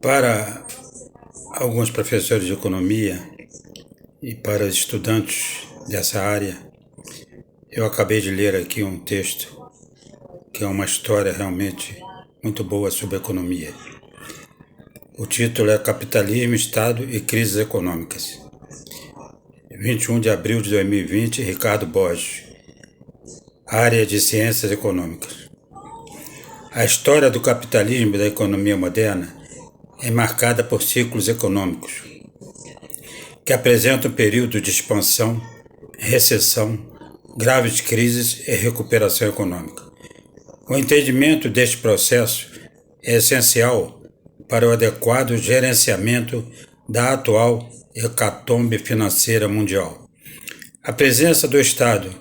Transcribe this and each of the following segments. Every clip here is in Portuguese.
Para alguns professores de economia e para os estudantes dessa área, eu acabei de ler aqui um texto que é uma história realmente muito boa sobre economia. O título é Capitalismo, Estado e Crises Econômicas. 21 de abril de 2020, Ricardo Borges, área de Ciências Econômicas. A história do capitalismo e da economia moderna é marcada por ciclos econômicos que apresentam períodos de expansão, recessão, graves crises e recuperação econômica. O entendimento deste processo é essencial para o adequado gerenciamento da atual hecatombe financeira mundial. A presença do Estado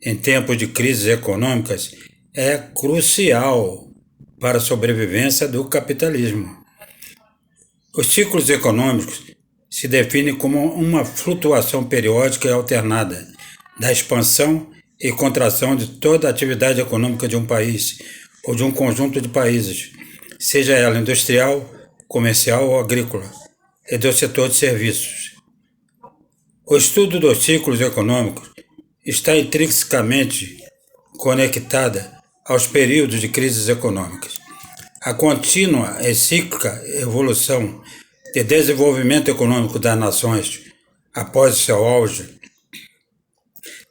em tempos de crises econômicas é crucial para a sobrevivência do capitalismo. Os ciclos econômicos se definem como uma flutuação periódica e alternada da expansão e contração de toda a atividade econômica de um país ou de um conjunto de países, seja ela industrial, comercial ou agrícola, e do setor de serviços. O estudo dos ciclos econômicos está intrinsecamente conectada aos períodos de crises econômicas. A contínua e cíclica evolução de desenvolvimento econômico das nações após o seu auge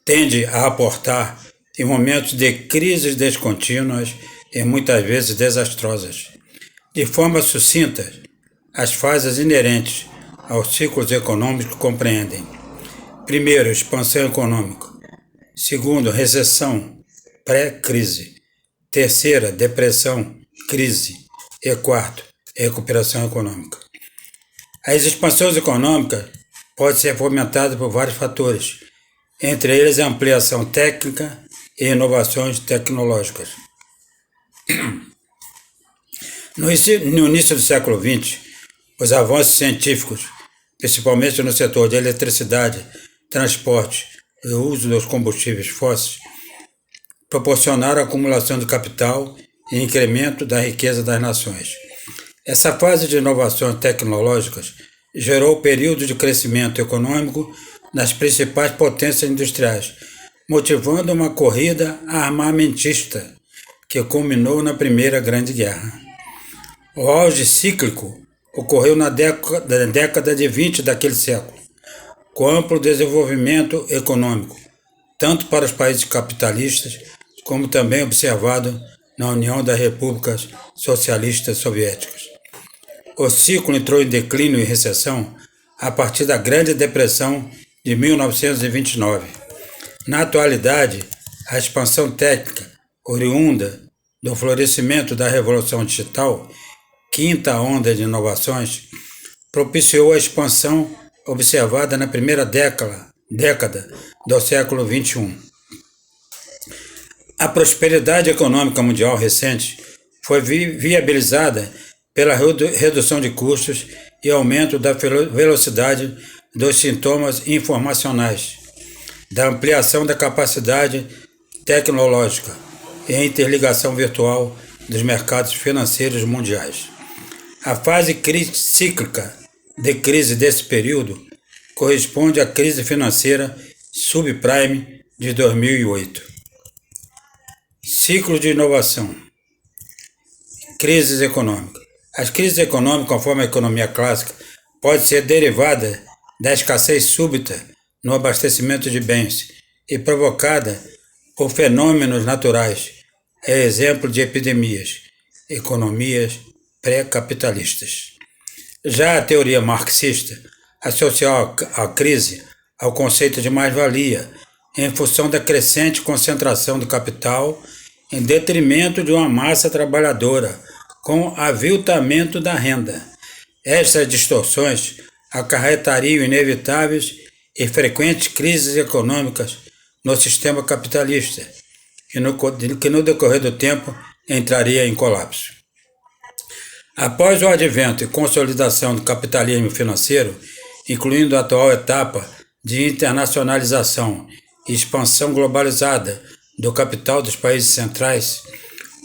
tende a aportar em momentos de crises descontínuas e muitas vezes desastrosas. De forma sucinta, as fases inerentes aos ciclos econômicos compreendem: primeiro, expansão econômica; segundo, recessão pré-crise; terceira, depressão, crise; e quarto, recuperação econômica. As expansões econômicas podem ser fomentadas por vários fatores, entre eles a ampliação técnica e inovações tecnológicas. No início do século XX, os avanços científicos, principalmente no setor de eletricidade, transporte e uso dos combustíveis fósseis, proporcionaram a acumulação de capital e incremento da riqueza das nações. Essa fase de inovações tecnológicas gerou período de crescimento econômico nas principais potências industriais, motivando uma corrida armamentista que culminou na Primeira Grande Guerra. O auge cíclico ocorreu na década de 20 daquele século, com amplo desenvolvimento econômico, tanto para os países capitalistas, como também observado na União das Repúblicas Socialistas Soviéticas. O ciclo entrou em declínio e recessão a partir da Grande Depressão de 1929. Na atualidade, a expansão técnica oriunda do florescimento da Revolução Digital, quinta onda de inovações, propiciou a expansão observada na primeira década do século XXI. A prosperidade econômica mundial recente foi viabilizada pela redução de custos e aumento da velocidade dos sistemas informacionais, da ampliação da capacidade tecnológica e a interligação virtual dos mercados financeiros mundiais. A fase cíclica de crise desse período corresponde à crise financeira subprime de 2008. Ciclo de inovação. Crises econômicas. As crises econômicas, conforme a economia clássica, podem ser derivadas da escassez súbita no abastecimento de bens e provocada por fenômenos naturais, é exemplo de epidemias, economias pré-capitalistas. Já a teoria marxista associou a crise ao conceito de mais-valia, em função da crescente concentração do capital em detrimento de uma massa trabalhadora, com aviltamento da renda. Estas distorções acarretariam inevitáveis e frequentes crises econômicas no sistema capitalista, que no decorrer do tempo entraria em colapso. Após o advento e consolidação do capitalismo financeiro, incluindo a atual etapa de internacionalização e expansão globalizada do capital dos países centrais,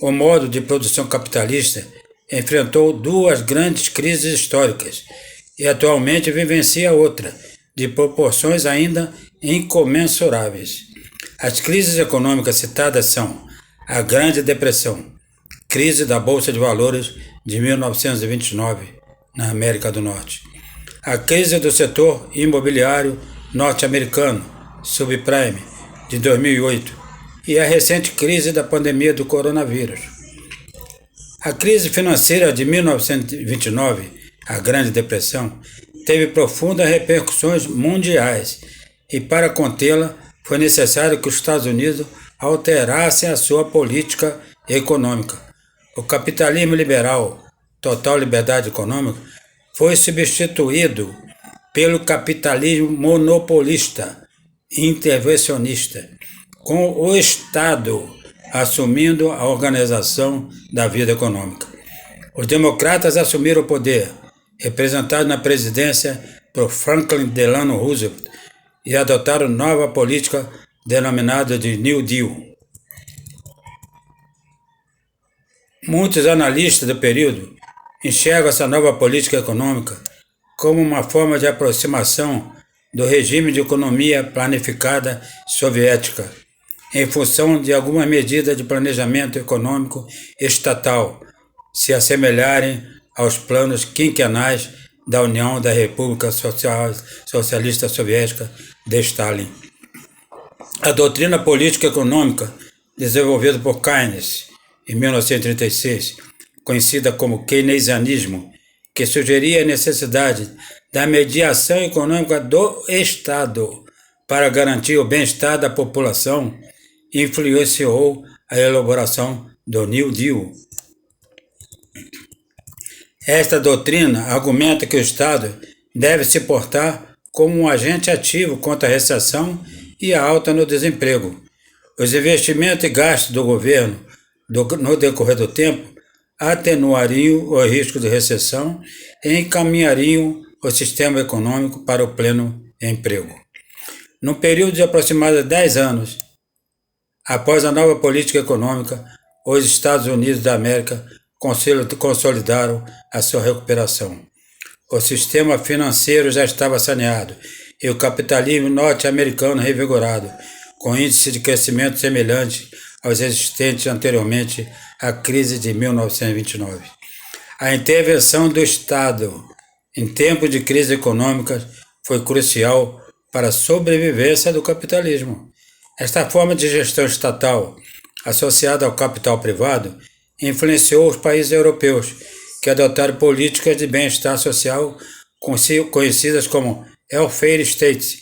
o modo de produção capitalista enfrentou duas grandes crises históricas e atualmente vivencia outra, de proporções ainda incomensuráveis. As crises econômicas citadas são a Grande Depressão, crise da Bolsa de Valores de 1929, na América do Norte, a crise do setor imobiliário norte-americano, subprime, de 2008, e a recente crise da pandemia do coronavírus. A crise financeira de 1929, a Grande Depressão, teve profundas repercussões mundiais e, para contê-la, foi necessário que os Estados Unidos alterassem a sua política econômica. O capitalismo liberal, total liberdade econômica, foi substituído pelo capitalismo monopolista, intervencionista, com o Estado assumindo a organização da vida econômica. Os democratas assumiram o poder, representados na presidência por Franklin Delano Roosevelt, e adotaram nova política denominada de New Deal. Muitos analistas do período enxergam essa nova política econômica como uma forma de aproximação do regime de economia planificada soviética, em função de algumas medidas de planejamento econômico estatal se assemelharem aos planos quinquenais da União da República Socialista Soviética de Stalin. A doutrina política econômica desenvolvida por Keynes em 1936, conhecida como keynesianismo, que sugeria a necessidade da mediação econômica do Estado para garantir o bem-estar da população, influenciou a elaboração do New Deal. Esta doutrina argumenta que o Estado deve se portar como um agente ativo contra a recessão e a alta no desemprego. Os investimentos e gastos do governo no decorrer do tempo atenuariam o risco de recessão e encaminhariam o sistema econômico para o pleno emprego. No período de aproximadamente 10 anos, após a nova política econômica, os Estados Unidos da América consolidaram a sua recuperação. O sistema financeiro já estava saneado e o capitalismo norte-americano revigorado, com índice de crescimento semelhante aos existentes anteriormente à crise de 1929. A intervenção do Estado em tempos de crise econômica foi crucial para a sobrevivência do capitalismo. Esta forma de gestão estatal, associada ao capital privado, influenciou os países europeus, que adotaram políticas de bem-estar social conhecidas como welfare states,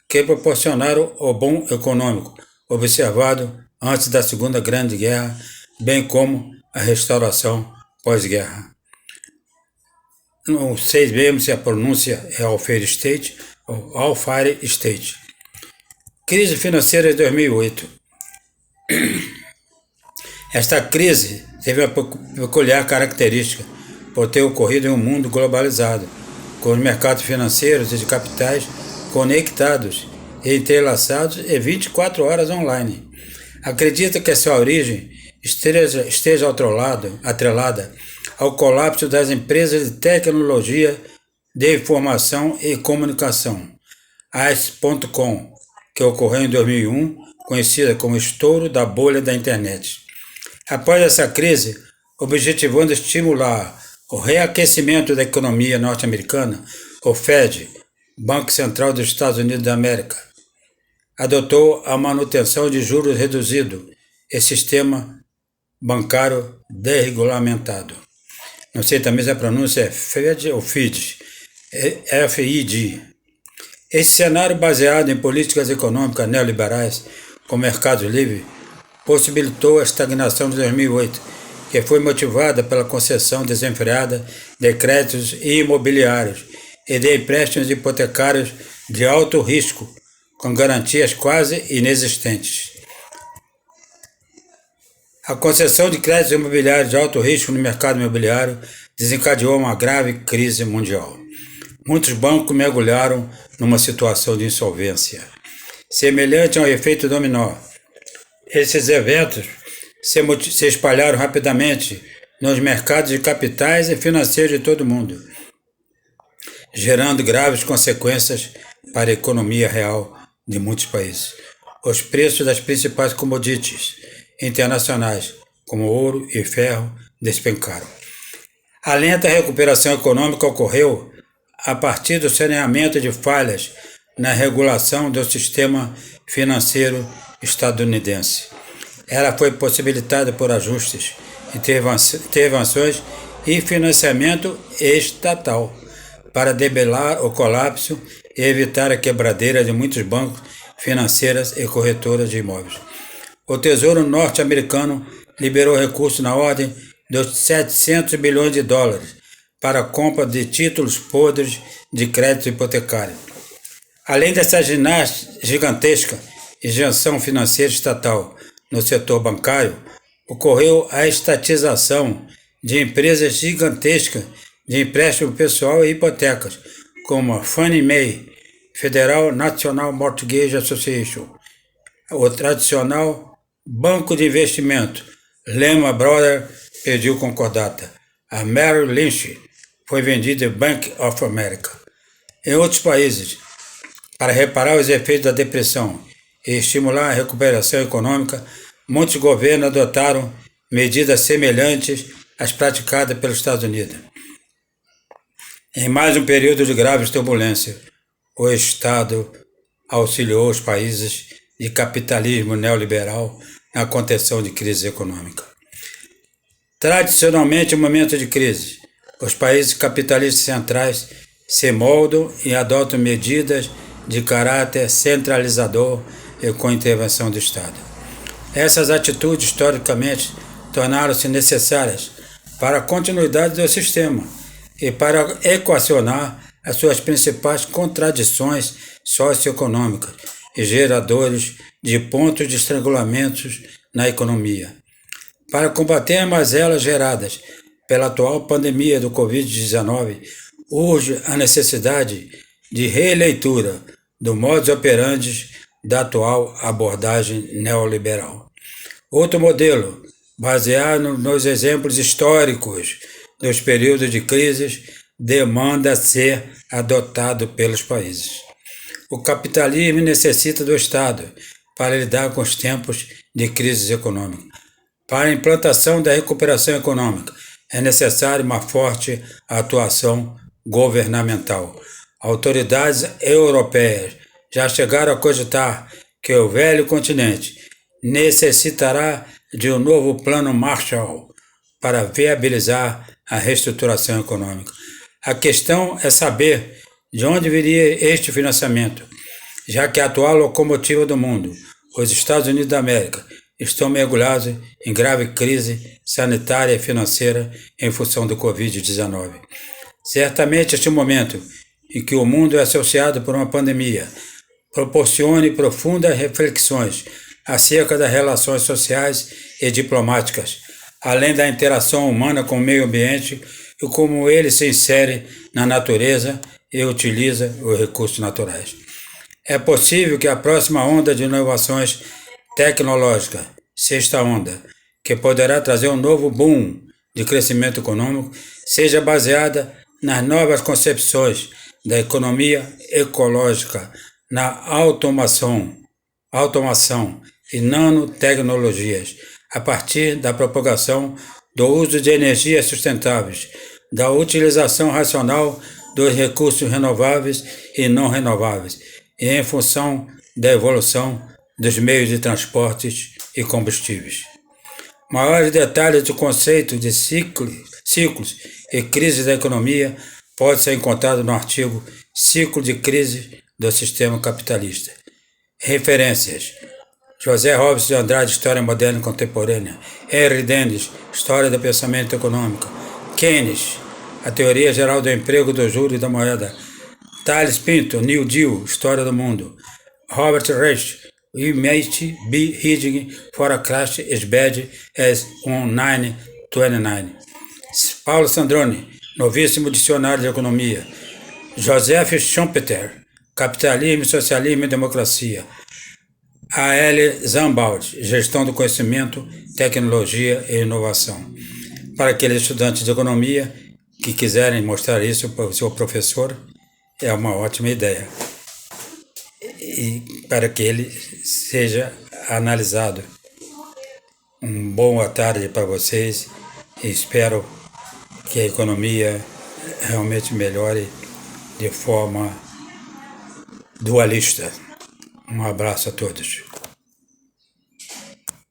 que proporcionaram o boom econômico observado antes da Segunda Grande Guerra, bem como a restauração pós-guerra. Não sei mesmo se a pronúncia é welfare state ou welfare state. Crise financeira de 2008. Esta crise teve uma peculiar característica por ter ocorrido em um mundo globalizado, com os mercados financeiros e de capitais conectados e entrelaçados e 24 horas online. Acredita que a sua origem esteja atrelada ao colapso das empresas de tecnologia de informação e comunicação, AIS.com, que ocorreu em 2001, conhecida como estouro da bolha da internet. Após essa crise, objetivando estimular o reaquecimento da economia norte-americana, o Fed, Banco Central dos Estados Unidos da América, adotou a manutenção de juros reduzido e sistema bancário desregulamentado. Não sei também se a pronúncia é Fed ou FID, FID. Esse cenário baseado em políticas econômicas neoliberais com mercado livre possibilitou a estagnação de 2008, que foi motivada pela concessão desenfreada de créditos imobiliários e de empréstimos hipotecários de alto risco, com garantias quase inexistentes. A concessão de créditos imobiliários de alto risco no mercado imobiliário desencadeou uma grave crise mundial. Muitos bancos mergulharam numa situação de insolvência, semelhante ao efeito dominó. Esses eventos se espalharam rapidamente nos mercados de capitais e financeiros de todo o mundo, gerando graves consequências para a economia real de muitos países. Os preços das principais commodities internacionais, como ouro e ferro, despencaram. A lenta recuperação econômica ocorreu a partir do saneamento de falhas na regulação do sistema financeiro estadunidense. Ela foi possibilitada por ajustes, intervenções e financiamento estatal para debelar o colapso e evitar a quebradeira de muitos bancos, financeiras e corretoras de imóveis. O Tesouro norte-americano liberou recursos na ordem de 700 bilhões de dólares para a compra de títulos podres de crédito hipotecário. Além dessa gigantesca injeção financeira estatal no setor bancário, ocorreu a estatização de empresas gigantescas de empréstimo pessoal e hipotecas, como a Fannie Mae, Federal National Mortgage Association, o tradicional banco de investimento Lehman Brothers pediu concordata. A Merrill Lynch foi vendida Bank of America. Em outros países, para reparar os efeitos da depressão e estimular a recuperação econômica, muitos governos adotaram medidas semelhantes às praticadas pelos Estados Unidos. Em mais um período de graves turbulências, o Estado auxiliou os países de capitalismo neoliberal na contenção de crise econômica. Tradicionalmente, em momentos de crise, os países capitalistas centrais se moldam e adotam medidas de caráter centralizador e com intervenção do Estado. Essas atitudes, historicamente, tornaram-se necessárias para a continuidade do sistema e para equacionar as suas principais contradições socioeconômicas e geradores de pontos de estrangulamentos na economia. Para combater as mazelas geradas pela atual pandemia do Covid-19, urge a necessidade de releitura do modus operandi da atual abordagem neoliberal. Outro modelo, baseado nos exemplos históricos dos períodos de crises, demanda ser adotado pelos países. O capitalismo necessita do Estado para lidar com os tempos de crise econômica. Para a implantação da recuperação econômica, é necessária uma forte atuação governamental. Autoridades europeias já chegaram a cogitar que o velho continente necessitará de um novo plano Marshall para viabilizar a reestruturação econômica. A questão é saber de onde viria este financiamento, já que a atual locomotiva do mundo, os Estados Unidos da América, estão mergulhados em grave crise sanitária e financeira em função do Covid-19. Certamente este momento em que o mundo é associado por uma pandemia proporcione profundas reflexões acerca das relações sociais e diplomáticas, além da interação humana com o meio ambiente e como ele se insere na natureza e utiliza os recursos naturais. É possível que a próxima onda de inovações tecnológicas, sexta onda, que poderá trazer um novo boom de crescimento econômico, seja baseada nas novas concepções da economia ecológica, na automação e nanotecnologias, a partir da propagação do uso de energias sustentáveis, da utilização racional dos recursos renováveis e não renováveis, e em função da evolução dos meios de transportes e combustíveis. Maiores detalhes do conceito de ciclos e crises da economia pode ser encontrado no artigo Ciclo de Crise do Sistema Capitalista. Referências: José Robson de Andrade, História Moderna e Contemporânea; Henry Dennis, História do Pensamento Econômico; Keynes, A Teoria Geral do Emprego, do Juro e da Moeda; Tales Pinto, New Deal, História do Mundo; Robert Reich, We Might Be Heading for a Crash as Bad as 1929; Paulo Sandrone, Novíssimo Dicionário de Economia; Joseph Schumpeter, Capitalismo, Socialismo e Democracia; A.L. Zumwalt, Gestão do Conhecimento, Tecnologia e Inovação. Para aqueles estudantes de economia que quiserem mostrar isso para o seu professor, é uma ótima ideia. E para que ele seja analisado. Boa tarde para vocês e espero que a economia realmente melhore de forma dualista. Um abraço a todos.